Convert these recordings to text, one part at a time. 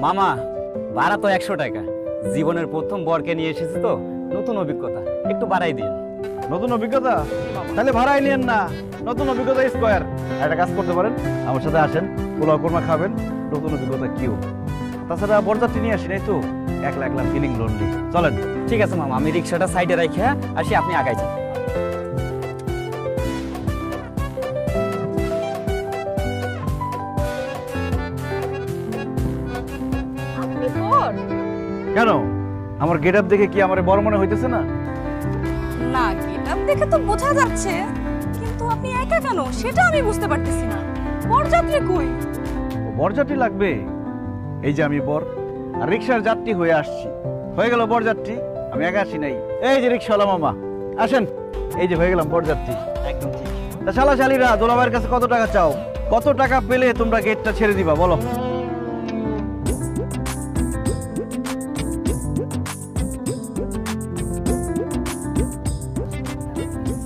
মামা ভাড়া তো 100 টাকা। জীবনের প্রথম বরকে নিয়ে এসেছি তো, নতুন অভিজ্ঞতা, একটু বাড়াই দিন। নতুন অভিজ্ঞতা? তাহলে ভাড়াই নিয়েন না, নতুন অভিজ্ঞতা স্কোয়ার। একটা কাজ করতে পারেন, আমার সাথে আসেন, পোলাও কোরমা খাবেন, নতুন অভিজ্ঞতা কিও। তাছাড়া বরযাত্রী নিয়ে আসি নাই তো, একলা একলা ফিলিং লোনলি। চলেন। ঠিক আছে মামা, আমি রিক্সাটা সাইডে রাখে আসি, আপনি আগাই যান। কেন, আমার গেট আপ দেখে কি আমার বড় মনে হইতেছে না? না, গেটআপ দেখে তো বোঝা যাচ্ছে, কিন্তু আপনি একা কেন সেটা আমি বুঝতে পারতেছি না। বরযাত্রী কই? বরযাত্রী লাগবে? এই যে আমি বর, আর রিক্সার যাত্রী হয়ে আসছি। হয়ে গেল বরযাত্রী, আমি একা আসি নাই। এই যে রিক্সাওয়ালা মামা, আসেন। এই যে হয়ে গেলাম বরযাত্রী। একদম ঠিক। তা শালা শালিরা দোলাভাইয়ের কাছে কত টাকা চাও? কত টাকা পেলে তোমরা গেটটা ছেড়ে দিবা বলো?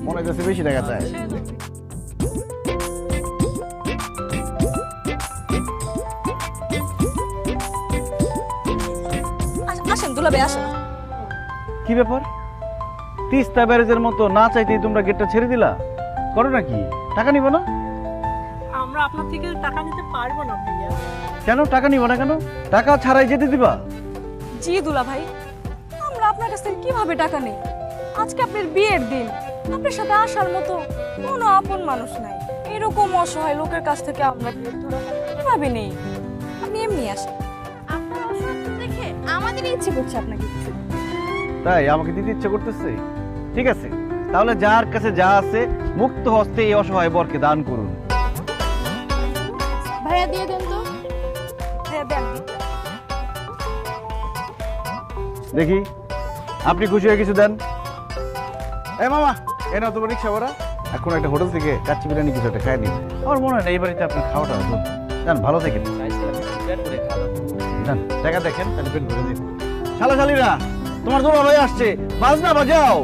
মনে হচ্ছে বেশি টাকা চাই। আসেন দুলাভাই, আসেন। কি ব্যাপার, তিস্তা ব্যারেজের মতো না চাইতেই তোমরা গেটটা ছেড়ে দিলা? করো নাকি? টাকা নিব না? আমরা আপনার থেকে টাকা নিতে পারবো না ভাইয়া। কেন টাকা নিব না? কেন টাকা ছাড়াই যেতে দিবা? জি দুলাভাই, আমরা আপনার কাছ থেকে কিভাবে টাকা নেই? আজকে আপনার বিয়ের দিন, আপনার সাথে আসার মতো কোনো আপন মানুষ নাই। এরকম অসহায় লোকের কাছ থেকে আমরা কিভাবে নেই? আপনি এমনি আসেন। আপনার অসহায়ত্ব দেখে আমাদের ইচ্ছে করছে আপনাকে কিছু। তাই আমাকে দিতে ইচ্ছে করতেছে? ঠিক আছে, তাহলে যার কাছে যা আছে মুক্ত হস্তে এই অসহায় বরকে দান করুন। ভাইয়া দিয়ে দেন তো। হ্যাঁ দেন। দেখি আপনি খুশি হয়ে কিছু দেন। এই মামা, এ নাও তোমার রিক্সা ভাড়া। এখন একটা হোটেল থেকে কাচ্চি বিরিয়ানি কিছু একটা খাই নিন। আমার মনে হয় না এই বাড়িতে আপনার খাওয়াটা হতো। যান, ভালো থাকেন। যান, টাকা দেখেন, তাহলে পেট ভরে দিন। শালা শালিরা, তোমার দুলা ভাই আসছে, বাজনা বাজাও।